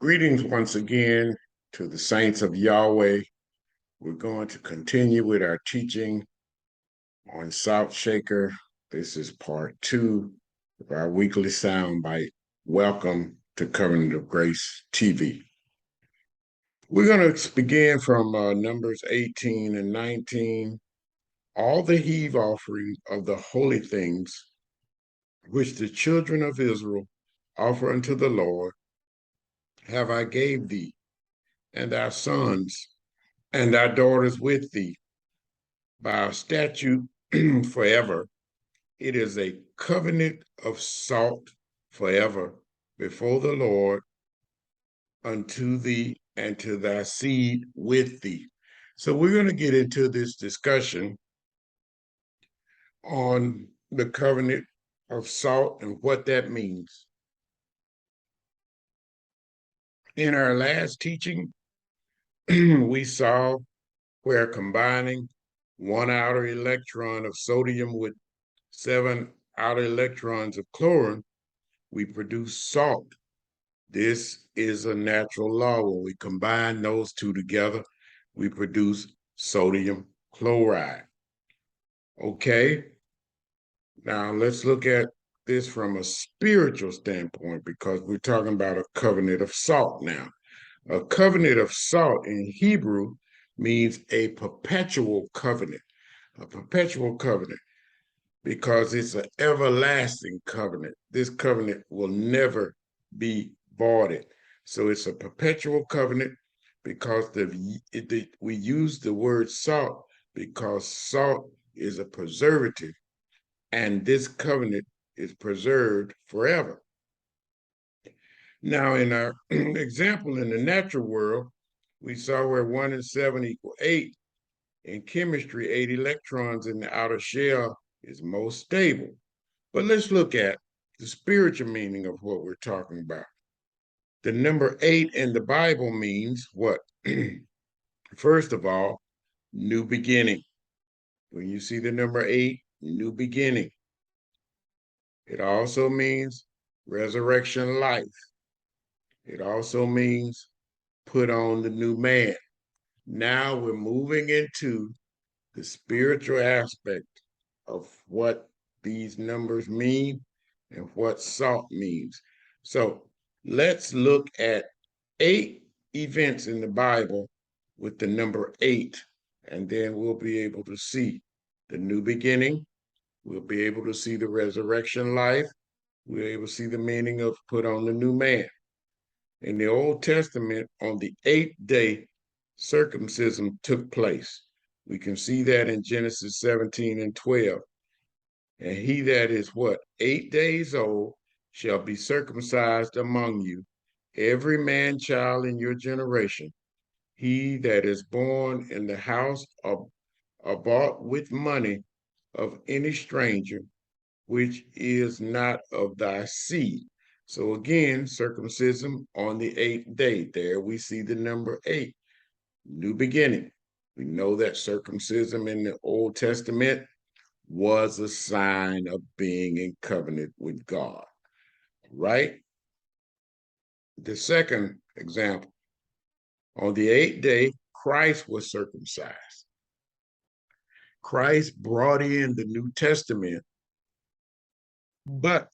Greetings once again to the saints of Yahweh. We're going to continue with our teaching on Salt Shaker. This is part 2 of our weekly soundbite. Welcome to Covenant of Grace TV. We're going to begin from Numbers 18 and 19. All the heave offering of the holy things which the children of Israel offer unto the Lord have I gave thee, and thy sons and thy daughters with thee by a statute forever. It is a covenant of salt forever before the Lord unto thee and to thy seed with thee. So we're going to get into this discussion on the covenant of salt and what that means. In our last teaching, we saw where combining one outer electron of sodium with 7 outer electrons of chlorine, we produce salt. This is a natural law. When we combine those two together, we produce sodium chloride. Okay, now let's look at this from a spiritual standpoint because we're talking about a covenant of salt now. A covenant of salt in Hebrew means a perpetual covenant, because it's an everlasting covenant. This covenant will never be voided. So it's a perpetual covenant because we use the word salt because salt is a preservative, and this covenant is preserved forever. Now, in our example in the natural world, we saw where 1 and 7 equal 8. In chemistry, 8 electrons in the outer shell is most stable. But let's look at the spiritual meaning of what we're talking about. The number 8 in the Bible means what? First of all, new beginning. When you see the number 8, new beginning. It also means resurrection life. It also means put on the new man. Now we're moving into the spiritual aspect of what these numbers mean and what salt means. So let's look at 8 events in the Bible with the number 8, and then we'll be able to see the new beginning. We'll be able to see the resurrection life. We'll be able to see the meaning of put on the new man. In the Old Testament, on the 8th day, circumcision took place. We can see that in Genesis 17 and 12. And he that is what? 8 days old shall be circumcised among you, every man child in your generation. He that is born in the house of or bought with money of any stranger, which is not of thy seed. So again, circumcision on the 8th day. There we see the number 8, new beginning. We know that circumcision in the Old Testament was a sign of being in covenant with God, right? The second example, on the 8th day, Christ was circumcised. Christ brought in the New Testament, but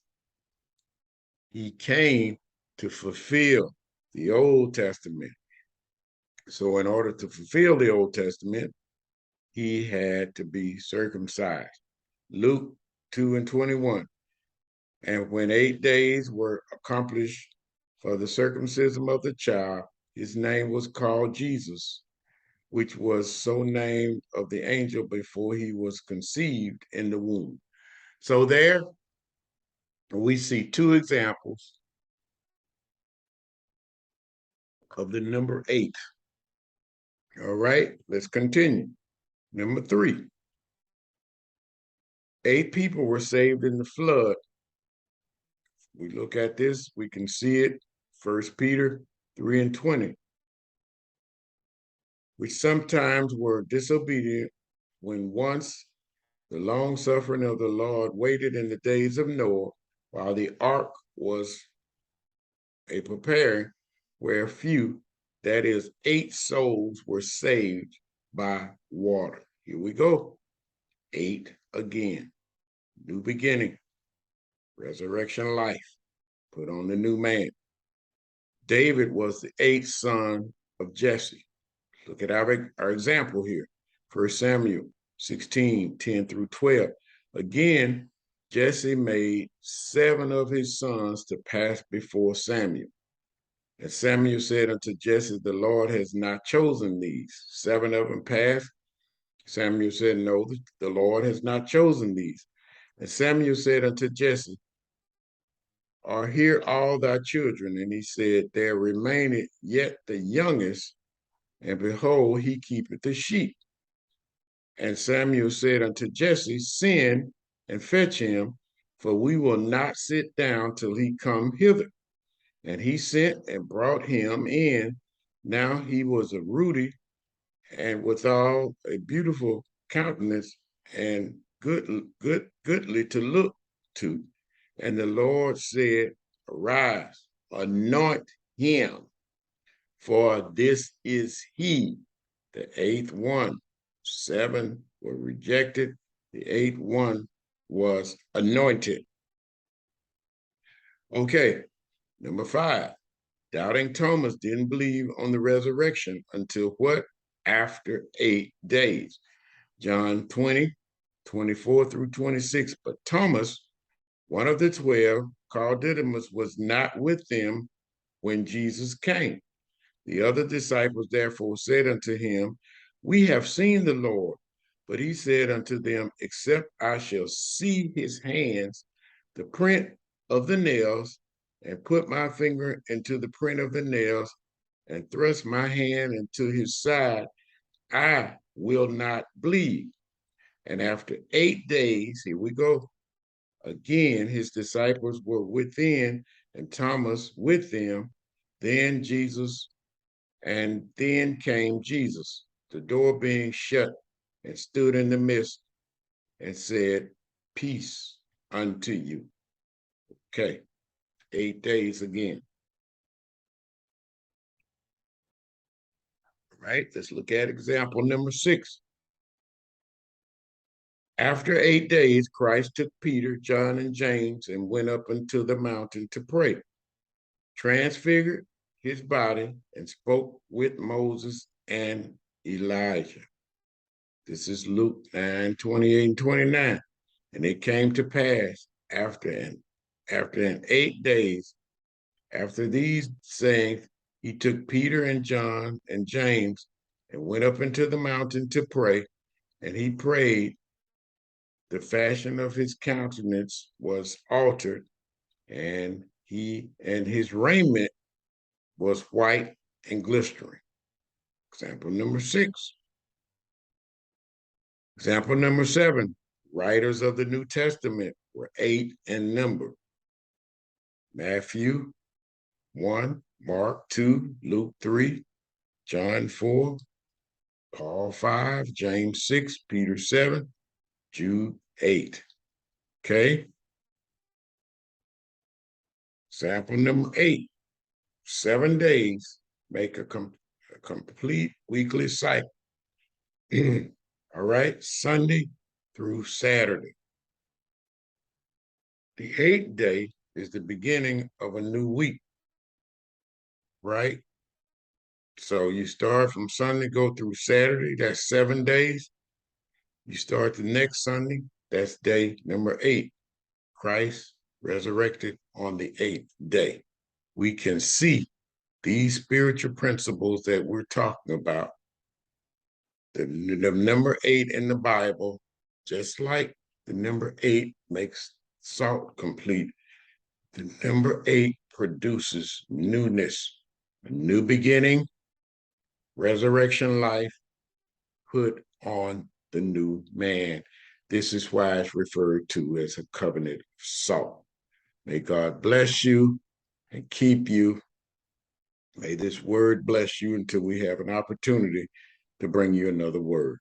he came to fulfill the Old Testament. So in order to fulfill the Old Testament, he had to be circumcised. Luke 2 and 21. And when 8 days were accomplished for the circumcision of the child, his name was called Jesus, which was so named of the angel before he was conceived in the womb. So there we see 2 examples of the number 8. All right, let's continue. Number 3. 8 people were saved in the flood. We look at this, we can see it, 1 Peter 3 and 20. Which sometimes were disobedient when once the long suffering of the Lord waited in the days of Noah while the ark was a preparing, where few, that is, 8 souls were saved by water. Here we go. 8 again. New beginning, resurrection life, put on the new man. David was the 8th son of Jesse. Look at our example here. 1 Samuel 16, 10 through 12. Again, Jesse made 7 of his sons to pass before Samuel. And Samuel said unto Jesse, the Lord has not chosen these. 7 of them passed. Samuel said, no, the Lord has not chosen these. And Samuel said unto Jesse, are here all thy children? And he said, there remaineth yet the youngest, and behold, he keepeth the sheep. And Samuel said unto Jesse, send and fetch him, for we will not sit down till he come hither. And he sent and brought him in. Now he was a ruddy and withal a beautiful countenance and goodly to look to. And the Lord said, arise, anoint him, for this is he, the 8th one. 7 were rejected, the 8th one was anointed. Okay, number 5. Doubting Thomas didn't believe on the resurrection until what? After 8 days. John 20, 24 through 26. But Thomas, one of the 12, called Didymus, was not with them when Jesus came. The other disciples therefore said unto him, we have seen the Lord. But he said unto them, except I shall see his hands, the print of the nails, and put my finger into the print of the nails, and thrust my hand into his side, I will not believe. And after 8 days, here we go, again, his disciples were within, and Thomas with them. Then came Jesus, the door being shut, and stood in the midst, and said, peace unto you. Okay, 8 days again. Right, let's look at example number 6. After 8 days, Christ took Peter, John, and James and went up into the mountain to pray, transfigured his body, and spoke with Moses and Elijah. This is Luke 9, 28 and 29. And it came to pass after 8 days, after these sayings, he took Peter and John and James and went up into the mountain to pray, and he prayed. The fashion of his countenance was altered, and his raiment was white and glistering. Example number 6. Example number 7. Writers of the New Testament were 8 in number. Matthew 1, Mark 2, Luke 3, John 4, Paul 5, James 6, Peter 7, Jude 8. Okay? Example number 8. 7 days make a complete weekly cycle. All right? Sunday through Saturday. The 8th day is the beginning of a new week. Right? So you start from Sunday, go through Saturday, that's 7 days. You start the next Sunday, that's day number 8. Christ resurrected on the 8th day. We can see these spiritual principles that we're talking about. The number 8 in the Bible, just like the number 8 makes salt complete, the number 8 produces newness, a new beginning, resurrection life, put on the new man. This is why it's referred to as a covenant of salt. May God bless you and keep you. May this word bless you until we have an opportunity to bring you another word.